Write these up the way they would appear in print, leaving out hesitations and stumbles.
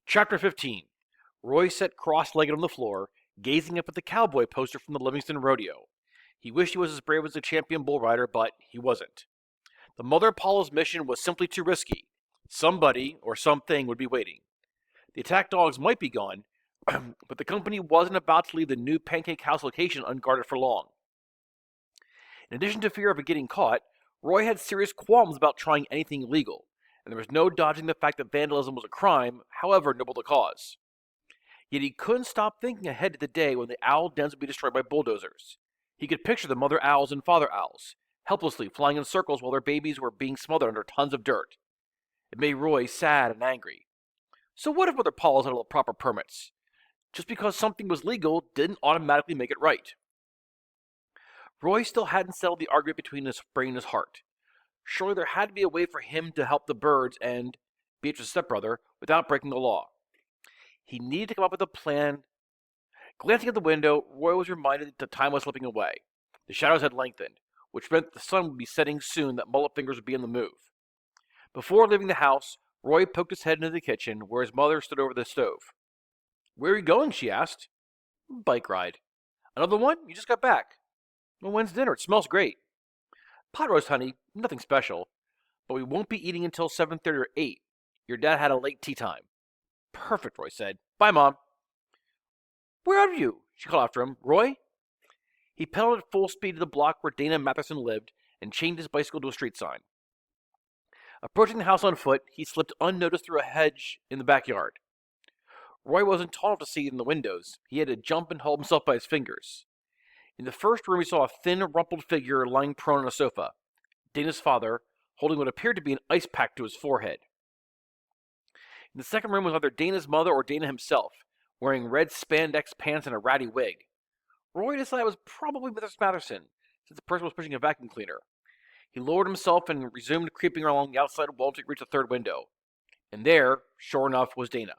Chapter 15. Roy sat cross-legged on the floor, gazing up at the cowboy poster from the Livingston Rodeo. He wished he was as brave as the champion bull rider, but he wasn't. The Mother Apollo's mission was simply too risky. Somebody, or something, would be waiting. The attack dogs might be gone, but the company wasn't about to leave the new Pancake House location unguarded for long. In addition to fear of getting caught, Roy had serious qualms about trying anything illegal, and there was no dodging the fact that vandalism was a crime, however noble the cause. Yet he couldn't stop thinking ahead to the day when the owl dens would be destroyed by bulldozers. He could picture the mother owls and father owls, helplessly flying in circles while their babies were being smothered under tons of dirt. It made Roy sad and angry. So what if Mother Paula's had all the proper permits? Just because something was legal didn't automatically make it right. Roy still hadn't settled the argument between his brain and his heart. Surely there had to be a way for him to help the birds and Beatrice's stepbrother without breaking the law. He needed to come up with a plan. Glancing at the window, Roy was reminded that time was slipping away. The shadows had lengthened, which meant the sun would be setting soon, that Mullet Fingers would be on the move. Before leaving the house, Roy poked his head into the kitchen, where his mother stood over the stove. "Where are you going?" she asked. "Bike ride." "Another one? You just got back." "Well, when's dinner? It smells great." "Pot roast, honey. Nothing special. But we won't be eating until 7:30 or 8. Your dad had a late tea time." "Perfect," Roy said. "Bye, Mom." "Where are you?" she called after him. "Roy?" He pedaled at full speed to the block where Dana Matheson lived and chained his bicycle to a street sign. Approaching the house on foot, he slipped unnoticed through a hedge in the backyard. Roy wasn't tall enough to see in the windows. He had to jump and hold himself by his fingers. In the first room, he saw a thin, rumpled figure lying prone on a sofa. Dana's father, holding what appeared to be an ice pack to his forehead. In the second room was either Dana's mother or Dana himself, wearing red spandex pants and a ratty wig. Roy decided it was probably Mrs. Matherson, since the person was pushing a vacuum cleaner. He lowered himself and resumed creeping along the outside wall to reach the third window. And there, sure enough, was Dana.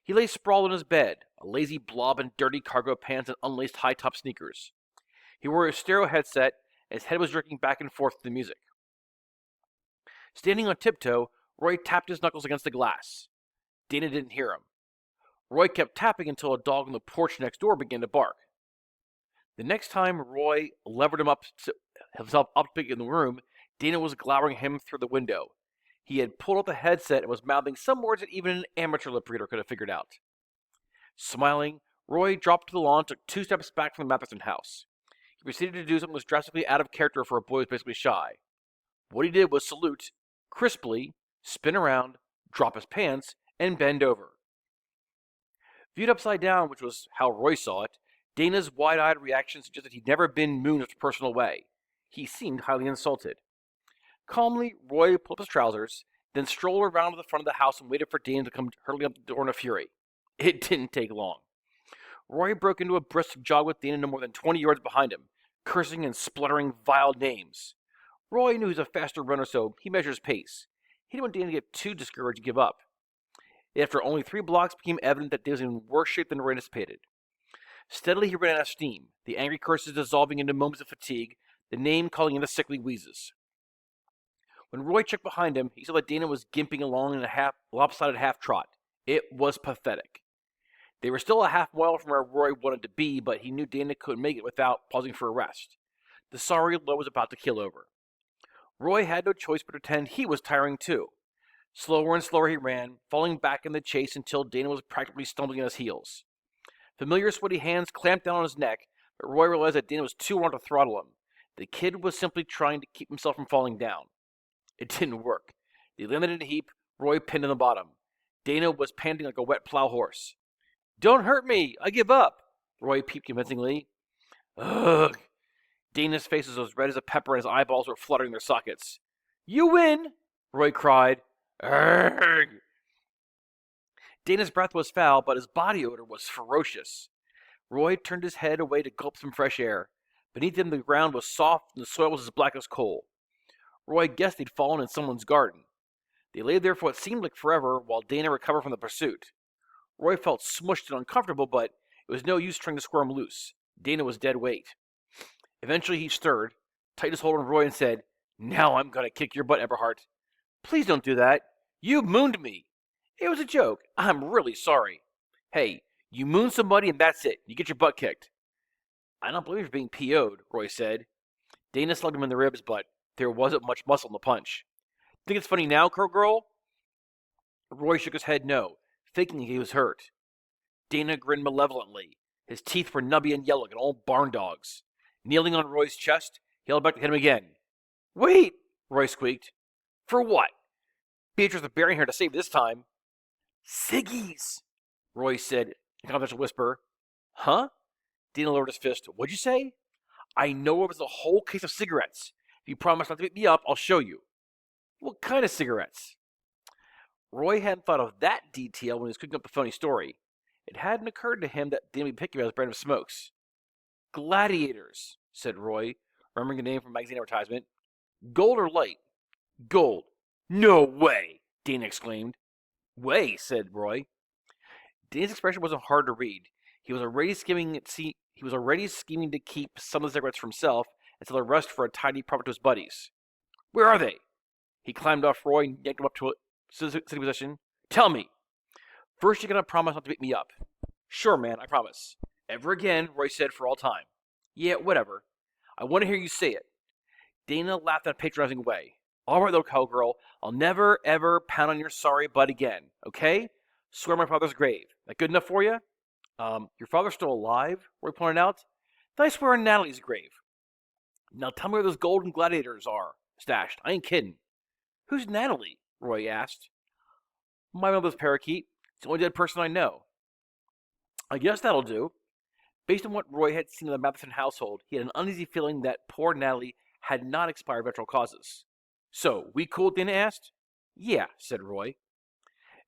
He lay sprawled in his bed, a lazy blob in dirty cargo pants and unlaced high-top sneakers. He wore a stereo headset, and his head was jerking back and forth to the music. Standing on tiptoe, Roy tapped his knuckles against the glass. Dana didn't hear him. Roy kept tapping until a dog on the porch next door began to bark. The next time Roy levered himself up in the room, Dana was glowering at him through the window. He had pulled out the headset and was mouthing some words that even an amateur lip reader could have figured out. Smiling, Roy dropped to the lawn and took 2 steps back from the Matheson house. He proceeded to do something that was drastically out of character for a boy who was basically shy. What he did was salute, crisply, spin around, drop his pants, and bend over. Viewed upside down, which was how Roy saw it, Dana's wide-eyed reaction suggested he'd never been mooned in a personal way. He seemed highly insulted. Calmly, Roy pulled up his trousers, then strolled around to the front of the house and waited for Dana to come hurtling up the door in a fury. It didn't take long. Roy broke into a brisk jog with Dana no more than 20 yards behind him, cursing and spluttering vile names. Roy knew he was a faster runner, so he measured his pace. He didn't want Dana to get too discouraged and give up. After only 3 blocks, it became evident that Dana was in worse shape than Roy anticipated. Steadily, he ran out of steam, the angry curses dissolving into moments of fatigue, the name calling into sickly wheezes. When Roy checked behind him, he saw that Dana was gimping along in a lopsided half-trot. It was pathetic. They were still a half-mile from where Roy wanted to be, but he knew Dana couldn't make it without pausing for a rest. The sorry load was about to keel over. Roy had no choice but to pretend he was tiring too. Slower and slower he ran, falling back in the chase until Dana was practically stumbling at his heels. Familiar sweaty hands clamped down on his neck, but Roy realized that Dana was too worn to throttle him. The kid was simply trying to keep himself from falling down. It didn't work. They landed in a heap, Roy pinned in the bottom. Dana was panting like a wet plow horse. "Don't hurt me! I give up!" Roy peeped convincingly. "Ugh!" Dana's face was as red as a pepper and his eyeballs were fluttering their sockets. "You win!" Roy cried. "Urgh!" Dana's breath was foul, but his body odor was ferocious. Roy turned his head away to gulp some fresh air. Beneath him, the ground was soft and the soil was as black as coal. Roy guessed he'd fallen in someone's garden. They lay there for what seemed like forever while Dana recovered from the pursuit. Roy felt smushed and uncomfortable, but it was no use trying to squirm loose. Dana was dead weight. Eventually he stirred, tightened his hold on Roy, and said, "Now I'm going to kick your butt, Eberhard." "Please don't do that. You mooned me." It was a joke. I'm really sorry. Hey, you moon somebody and that's it. You get your butt kicked. I don't believe you're being PO'd, Roy said. Dana slugged him in the ribs, but there wasn't much muscle in the punch. Think it's funny now, girl? Roy shook his head no, thinking he was hurt. Dana grinned malevolently. His teeth were nubby and yellow like an old barn dog's. Kneeling on Roy's chest, he held back to hit him again. Wait, Roy squeaked. For what? Beatrice was bearing her to save this time. Ciggies, Roy said in a confidential whisper. Huh? Dana lowered his fist. What'd you say? I know it was a whole case of cigarettes. If you promise not to beat me up, I'll show you. What kind of cigarettes? Roy hadn't thought of that detail when he was cooking up the phony story. It hadn't occurred to him that Dana would be picky about his brand of smokes. Gladiators, said Roy, remembering the name from a magazine advertisement. Gold or light? Gold. No way, Dana exclaimed. Way, said Roy. Dana's expression wasn't hard to read. He was already scheming to keep some of the cigarettes for himself and sell the rest for a tidy profit to his buddies. Where are they? He climbed off Roy and yanked him up to a sitting position. Tell me. First, you're going to promise not to beat me up. Sure, man, I promise. Ever again, Roy said for all time. Yeah, whatever. I want to hear you say it. Dana laughed in a patronizing way. All right, little cowgirl, I'll never, ever pound on your sorry butt again, okay? Swear on my father's grave. That good enough for you? Your father's still alive? Roy pointed out. Then I swear on Natalie's grave. Now tell me where those golden gladiators are stashed. I ain't kidding. Who's Natalie? Roy asked. My mother's parakeet. It's the only dead person I know. I guess that'll do. Based on what Roy had seen in the Matheson household, he had an uneasy feeling that poor Natalie had not expired of natural causes. So, we cool? Dana asked. Yeah, said Roy.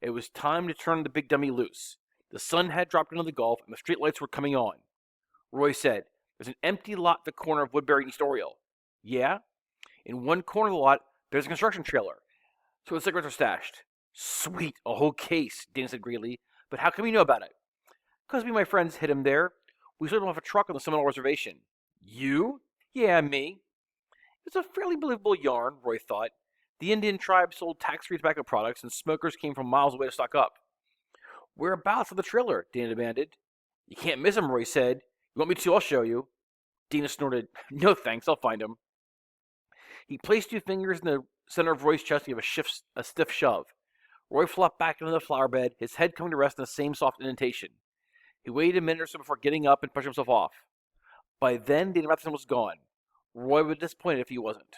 It was time to turn the big dummy loose. The sun had dropped into the Gulf, and the streetlights were coming on. Roy said, There's an empty lot at the corner of Woodbury and East Oriole. Yeah? In one corner of the lot, there's a construction trailer. So the cigarettes are stashed. Sweet, a whole case, Dana said greedily. But how come you know about it? Because me and my friends hid him there. We sold him off a truck on the Seminole Reservation. You? Yeah, me. It's a fairly believable yarn, Roy thought. The Indian tribe sold tax-free tobacco products, and smokers came from miles away to stock up. Whereabouts of the trailer? Dana demanded. You can't miss him, Roy said. You want me to? I'll show you. Dana snorted. No thanks, I'll find him. He placed 2 fingers in the center of Roy's chest and gave a stiff shove. Roy flopped back into the flower bed, his head coming to rest in the same soft indentation. He waited a minute or so before getting up and pushing himself off. By then, Dana Matheson was gone. Roy would be disappointed if he wasn't.